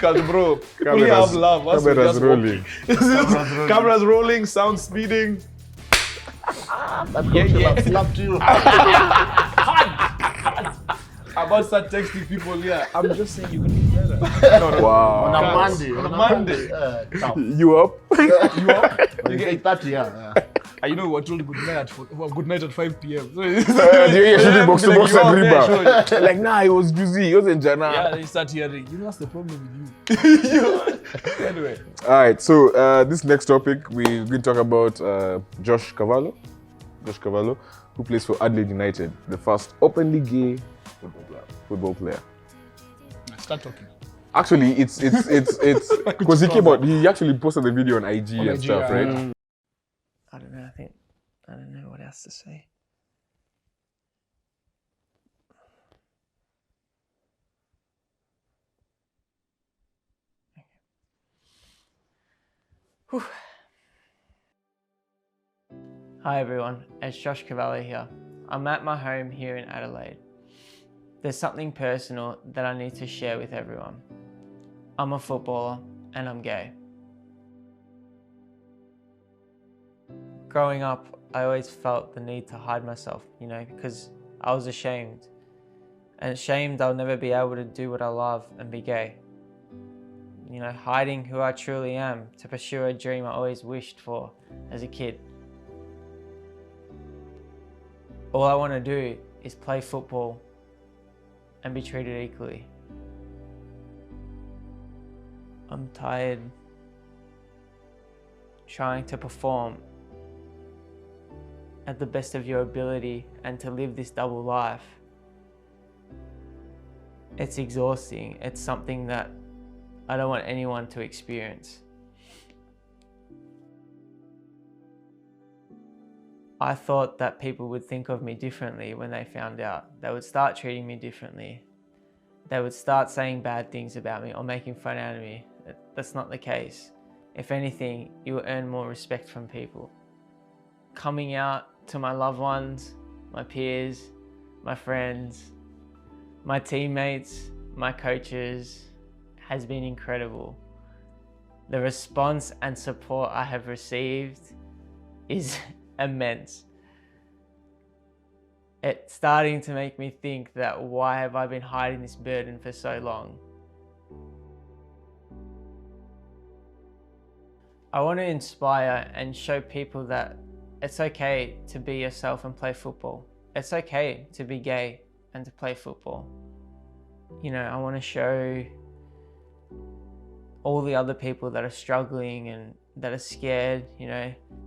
speakers, bro. Only have love. Cameras rolling. Cameras rolling, sound speeding. Slapped you. I'm about to start texting people here. I'm just saying you can do better. Wow. On a Monday. On a Monday. Tough. You up? You up? You get 30, yeah. And you know we're told good night at 5 p.m. So You should box to box and Like, riba. Like, nah, it was juicy. It wasn't Jana. yeah, they start hearing. You know what's the problem with you? Anyway. All right, so this next topic, we're going to talk about Josh Cavallo, who plays for Adelaide United, the first openly gay football player. Start talking. Actually, it's because he actually posted the video on IG and stuff, right? I don't know. I don't know what else to say. Whew. Hi everyone, it's Josh Cavallo here. I'm at my home here in Adelaide. There's something personal that I need to share with everyone. I'm a footballer and I'm gay. Growing up, I always felt the need to hide myself, because I was ashamed. And ashamed I'll never be able to do what I love and be gay. Hiding who I truly am to pursue a dream I always wished for as a kid. All I want to do is play football and be treated equally. I'm tired trying to perform at the best of your ability and to live this double life. It's exhausting. It's something that I don't want anyone to experience. I thought that people would think of me differently when they found out. They would start treating me differently. They would start saying bad things about me or making fun out of me. That's not the case. If anything, you will earn more respect from people. Coming out to my loved ones, my peers, my friends, my teammates, my coaches has been incredible. The response and support I have received is immense. It's starting to make me think that why have I been hiding this burden for so long? I want to inspire and show people that it's okay to be yourself and play football. It's okay to be gay and to play football. I want to show all the other people that are struggling and that are scared,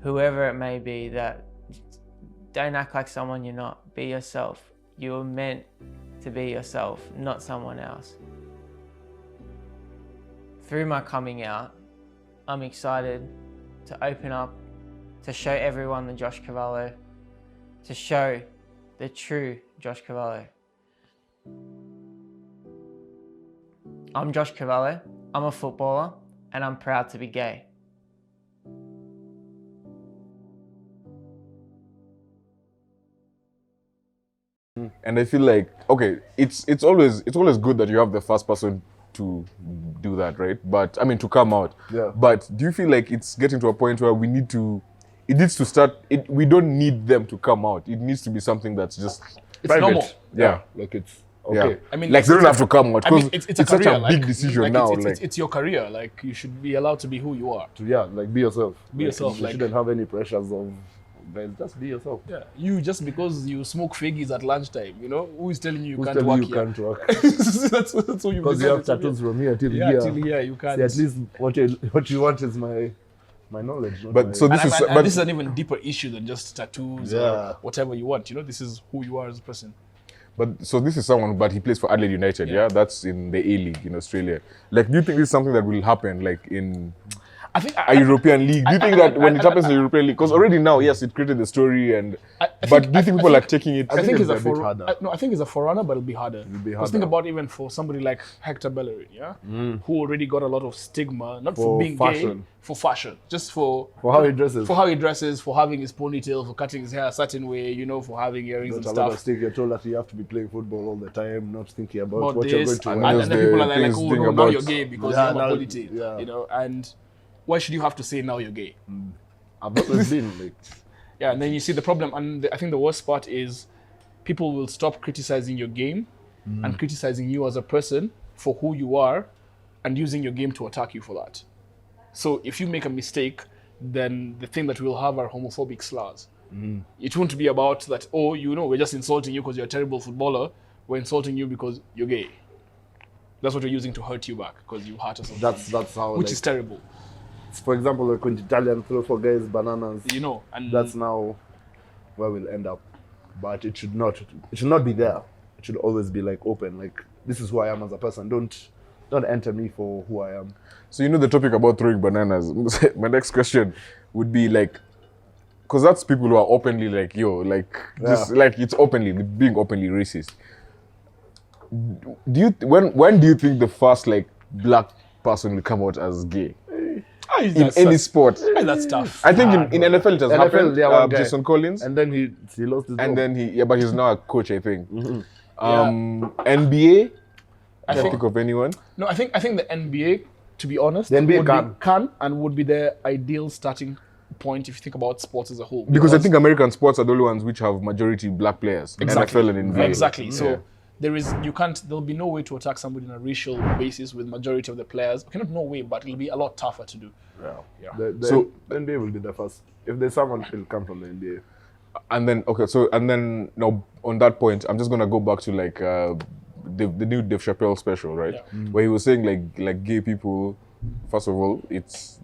whoever it may be, that don't act like someone you're not. Be yourself. You were meant to be yourself, not someone else. Through my coming out, I'm excited to open up, to show everyone the Josh Cavallo, to show the true Josh Cavallo. I'm Josh Cavallo, I'm a footballer, and I'm proud to be gay. And I feel like, okay, it's always good that you have the first person to do that, right? But I mean, to come out. Yeah. But do you feel like it's getting to a point where it needs to start? We don't need them to come out. It needs to be something that's just It's private. normal. Yeah. Like it's okay. Yeah. I mean, like they don't have to come out because it's it's a such career, a big decision now. It's your career. Like, you should be allowed to be who you are. Like be yourself. Be yourself, You like- shouldn't have any pressures of guys. Just be yourself. Yeah. You just because you smoke figgies at lunchtime, who is telling you Who's can't telling work you here? can't work? that's what you Because you have tattoos from here till Yeah, here. till here you can't. See, at least what you want is my knowledge. Not But my, so this is and but this is an even deeper issue than just tattoos or whatever you want. This is who you are as a person. But so this is someone, but he plays for Adelaide United, yeah? That's in the A-League in Australia. Like, do you think this is something that will happen, like in... I think a European league? Do you think that when it happens in a European league, because already now, yes, it created the story, but do you think people are taking it? I think it's a bit harder. I think it's a forerunner, but it'll be harder. Because think about even for somebody like Hector Bellerin, who already got a lot of stigma, not for being fashion. gay, for fashion, just for how he dresses. for how he dresses, for having his ponytail, for cutting his hair a certain way, for having earrings and There's a lot of stuff. stick. You're told that you have to be playing football all the time, not thinking about About what you're this, going to and, wear. and then people are like, things oh thing no, now about- you're gay because Yeah, you have a now- ponytail, yeah. and why should you have to say now you're gay? I've always been like, Yeah, and then you see the problem, and I think the worst part is people will stop criticizing your game and criticizing you as a person for who you are and using your game to attack you for that. So if you make a mistake, then the thing that we'll have are homophobic slurs. It won't be about that, oh, we're just insulting you because you're a terrible footballer. We're insulting you because you're gay. That's what we're using to hurt you back because you hurt us. that's how. which like, is terrible, for example, like when Italian throw for guys bananas. and That's now where we'll end up. But it should not. It should not be there. It should always be like open. Like, this is who I am as a person. Don't enter me for who I am. So the topic about throwing bananas. My next question would be like, because that's people who are openly like, just like it's openly being openly racist. When do you think the first like black person will come out as gay in any sport? That's tough. I think in NFL it has NFL, happened. yeah, one guy. Jason Collins, And then he lost his and job. then but he's now a coach, I think. NBA, I can't think of anyone. No, I think the NBA, to be honest, The NBA can and would be the ideal starting point if you think about sports as a whole. Because I think American sports are the only ones which have majority black players. Exactly. NFL and NBA. Exactly. So there'll be no way to attack somebody on a racial basis with majority of the players. Okay, not no way, but it'll be a lot tougher to do. Yeah. Yeah. So the NBA will be the first. If there's someone, it'll come from the NBA. And then now on that point, I'm just gonna go back to like the new Dave Chappelle special, right? Yeah. Where he was saying like gay people. First of all, it's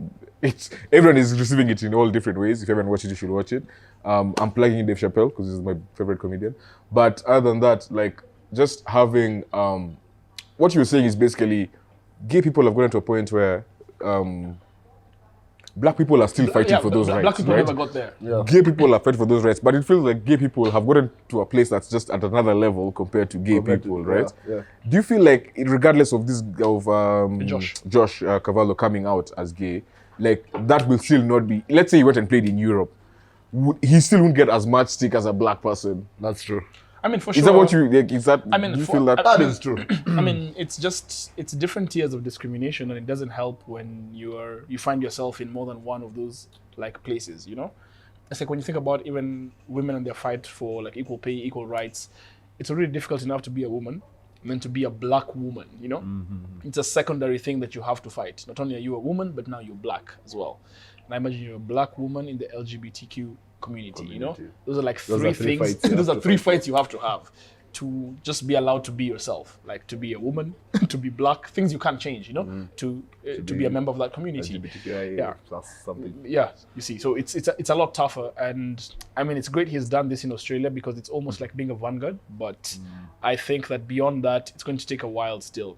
everyone is receiving it in all different ways. If you haven't watched it, you should watch it. I'm plugging in Dave Chappelle because he's my favorite comedian. But other than that, like just having what you were saying is basically gay people have gotten to a point where black people are still fighting for those rights. Black people right? never got there. Yeah. Gay people are fighting for those rights, but it feels like gay people have gotten to a place that's just at another level compared to gay people, right? Yeah. Do you feel like, regardless of Josh Cavallo coming out as gay, like that will still not be? Let's say he went and played in Europe, he still won't get as much stick as a black person. That's true. I mean, for sure. Is that what you like? Is that? I mean, do you for- feel that? That is true. I mean, it's different tiers of discrimination, and it doesn't help when you find yourself in more than one of those like places. It's like when you think about even women and their fight for like equal pay, equal rights. It's already difficult enough to be a woman, and then to be a black woman. It's a secondary thing that you have to fight. Not only are you a woman, but now you're black as well. And I imagine you're a black woman in the LGBTQ community. Those are like three things. fights you Those have are to three fight. fights you have to have to just be allowed to be yourself, like to be a woman, to be black, things you can't change, to be a member of that community. LGBTQIA Yeah. plus something. Yeah, you see, so it's a lot tougher, and I mean it's great he's done this in Australia because it's almost like being a vanguard. But I think that beyond that, it's going to take a while still,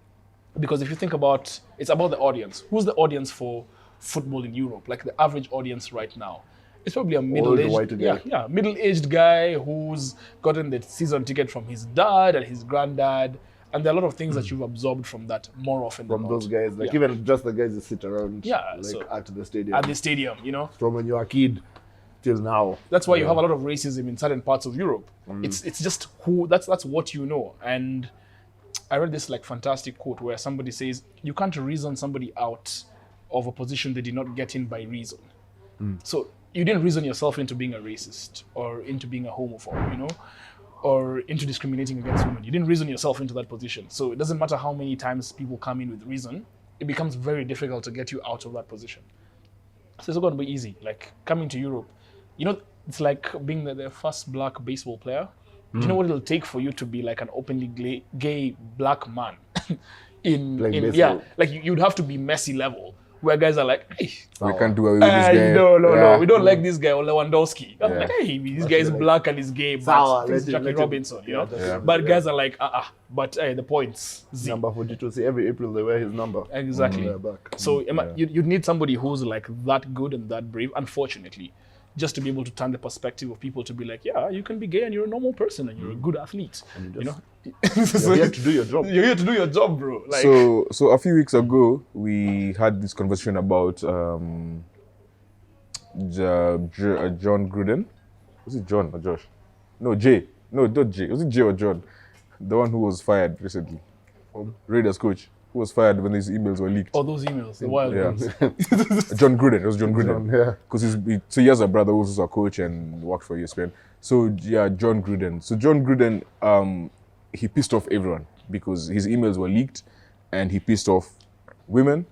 because if you think about, it's about the audience. Who's the audience for football in Europe? Like the average audience right now. It's probably a middle-aged, white guy. middle-aged guy who's gotten the season ticket from his dad and his granddad, and there are a lot of things that you've absorbed from that more often From than those not. guys, like Yeah. even just the guys that sit around, Yeah, so- at the stadium. At the stadium, From when you're a kid till now. That's why you have a lot of racism in certain parts of Europe. It's just that's what you know. And I read this like fantastic quote where somebody says you can't reason somebody out of a position they did not get in by reason. So you didn't reason yourself into being a racist or into being a homophobe, or into discriminating against women. You didn't reason yourself into that position. So it doesn't matter how many times people come in with reason, it becomes very difficult to get you out of that position. So it's not going to be easy. Like coming to Europe, it's like being the first black baseball player. Do you know what it'll take for you to be like an openly gay black man? Playing in baseball. like you'd have to be Messi level where guys are like, hey, We can't do away with this guy. no, we don't like this guy or Lewandowski. I'm Yeah. like, hey, this guy is black and he's gay, Sour, but he's let Jackie him- Robinson, you know. Yeah. But guys are like, but hey, the points, Z. Number 42. See, every April they wear his number. Exactly. They're back. So you need somebody who's like that good and that brave, unfortunately, just to be able to turn the perspective of people to be like, yeah, you can be gay and you're a normal person and you're a good athlete. You know? You're here to do your job. You're here to do your job, bro. Like, So a few weeks ago, we had this conversation about John Gruden. Was it John or Josh? No, Jay. No, not Jay. Was it Jay or John? The one who was fired recently. Raiders coach. Who was fired when his emails were leaked. all those emails, the wild Yeah. ones. John Gruden. It was John Gruden. Yeah. Because he has a brother who's also a coach and worked for ESPN. So yeah, John Gruden. So John Gruden, he pissed off everyone because his emails were leaked, and he pissed off women,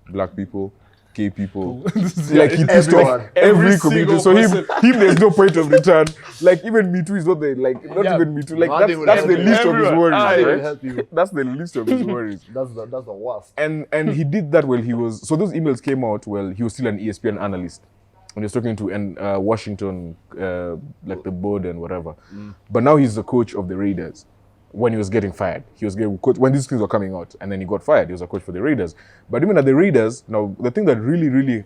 black people, gay people. Like he pissed everyone. off every Every community. single So person. him, there's no point of return. Like even Me Too is not there. Like not Yeah. even Me Too. Like Nothing will that's the help least you. of his Everyone. worries. Ah, They will Right? help you. That's the least of his worries. That's the worst. And he did that while he was, so those emails came out while he was still an ESPN analyst. And he was talking to Washington, like the board and whatever. But now he's the coach of the Raiders. When he was getting fired, he was getting coach when these things were coming out, and then he got fired. He was a coach for the Raiders. But even at the Raiders, now the thing that really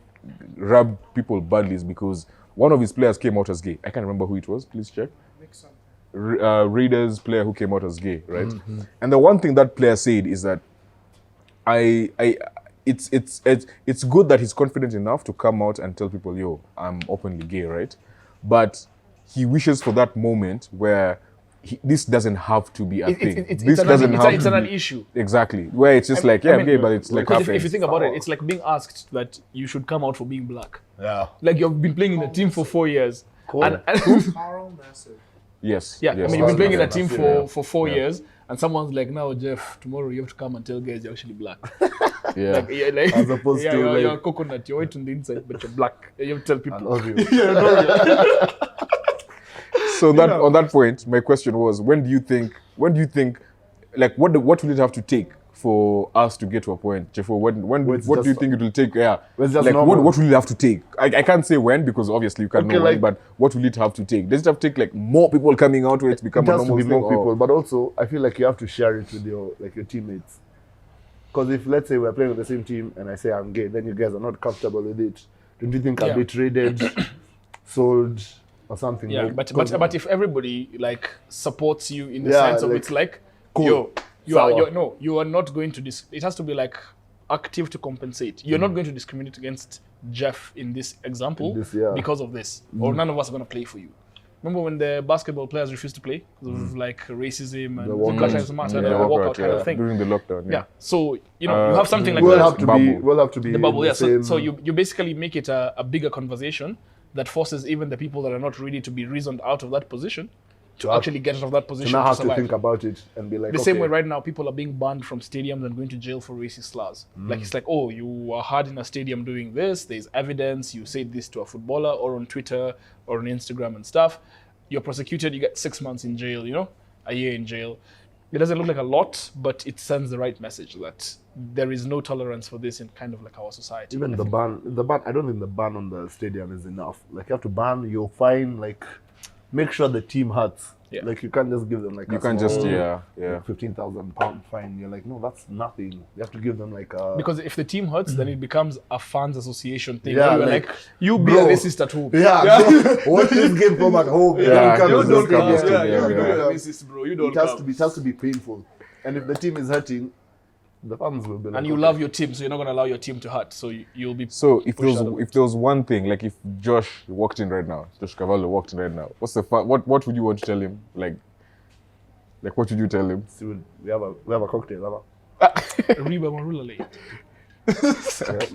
rubbed people badly is because one of his players came out as gay. I can't remember who it was. Please check. Raiders player who came out as gay, right? And the one thing that player said is that it's good that he's confident enough to come out and tell people, yo, I'm openly gay, right? But he wishes for that moment where this doesn't have to be a thing. It's an issue. Exactly. Where it's just like, yeah, I'm gay, but it's like because half if you think about it, it's like being asked that you should come out for being black. Yeah. Like you've been playing in the team for 4 years. Cool. And Carl Massive. Yes. yeah, yes, I mean, you've been playing in a yes, team yes, for 4 years, and someone's like, now, Jeff, tomorrow you have to come and tell guys you're actually black. yeah. Like, yeah, like, As opposed yeah, to, you're, like- you're a coconut, you're white on the inside, but you're black. You have to tell people. I love you. So that on that point, my question was, when do you think, like, what will it have to take for us to get to a point, Jeffo? What do you think it will take? Yeah, It's just like normal. what will it have to take? I can't say when because obviously you can't Okay, know when, like- but what will it have to take? Does it have to take like more people coming out where it's become It a has to normal be thing? more people, but also I feel like you have to share it with your teammates. Because if let's say we're playing with the same team and I say I'm gay, then you guys are not comfortable with it. Don't you think I'll Yeah. be traded, sold, or something? Yeah, like, but if everybody like supports you in the Yeah, sense of like, it's like, cool, you sour. are not going to it has to be like active to compensate. You're not going to discriminate against Jeff in this example In this, yeah. because of this, or none of us are going to play for you. Remember when the basketball players refused to play because of like racism and walkout. Black Lives Matter, the walkout, walkout kind of thing. during the lockdown. Yeah. So you know you have something like we'll that. have to be The bubble, in yeah. the So same- you basically make it a bigger conversation that forces even the people that are not ready to be reasoned out of that position to have- actually get out of that to position not to have to survive. think about it and be like The okay, same way right now people are being banned from stadiums and going to jail for racist slurs. Like it's like, oh, you are hard in a stadium doing this, there's evidence, you said this to a footballer or on Twitter or on Instagram and stuff. You're prosecuted, you get 6 months in jail, you know, a year in jail. It doesn't look like a lot, but it sends the right message that there is no tolerance for this in kind of like our society. even the ban. I don't think the ban on the stadium is enough. Like you have to ban, you'll fine, like make sure the team hurts. Yeah. Like you can't just give them like You a can't just small, yeah. £15,000 fine. You're like, no, that's nothing. You have to give them like a Because if the team hurts, then it becomes a fans association thing. Yeah, where you're like, like, you be bro, a racist at home. Watch this game from at home. Yeah, Don't come you and don't just come come. here. Yeah, you yeah, be yeah. a racist, bro. You don't It has to be painful. And if the team is hurting, the fans will be like, And you okay. love your team, so you're not going to allow your team to hurt. So you'll be. So if Push out of there was one thing, like if Josh walked in right now, Josh Cavallo walked in right now, what would you want to tell him? Like what would you tell him? See, we have a cocktail. Have Reba Marula late.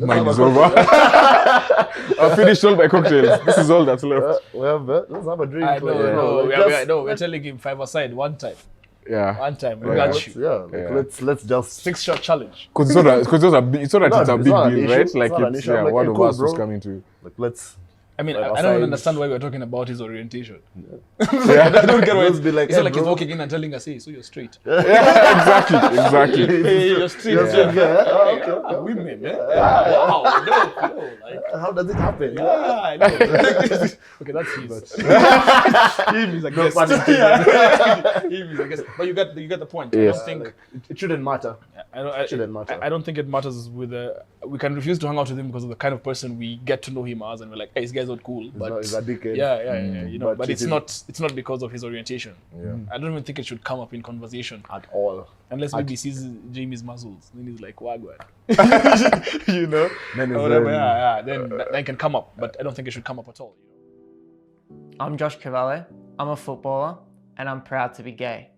Mine is over. I've finished all my cocktails. This is all that's left. let's have a drink. I like, know, you know, no, like, we're telling him 5 aside one time. Yeah. One time, we Yeah. got you. Yeah. Let's just 6-shot challenge. Because it's not that it's a No, big it's not an deal, issue. right? It's Like not an it's issue. I'm like, one hey, of cool, us who's bro. coming to. like let's. I mean, Like, I don't aside- understand why we're talking about his orientation. Yeah. I don't get why Just be like, it's hey, not like he's bro. walking in and telling us, hey, so you're straight. Exactly. Hey, you're straight. You're straight, yeah. Oh, okay, Ah, okay. women, eh? Wow, no, like, How does it happen? I know. Okay, that's his. Him is a guest. pun intended. Yeah. Him is a guest. But you get the point. Yes. I don't think Like, it shouldn't matter. Shouldn't matter. I don't think it matters we can refuse to hang out with him because of the kind of person we get to know him as, and we're like, hey, this guy's not cool. But He's a dickhead. yeah, you know. But it's treating- not because of his orientation. Yeah. I don't even think it should come up in conversation At all. unless maybe he sees Jamie's muscles. Then he's like, wagwan. You know, Then or it's, whatever. Yeah. Then that can come up, but I don't think it should come up at all. You know? I'm Josh Cavallo. I'm a footballer, and I'm proud to be gay.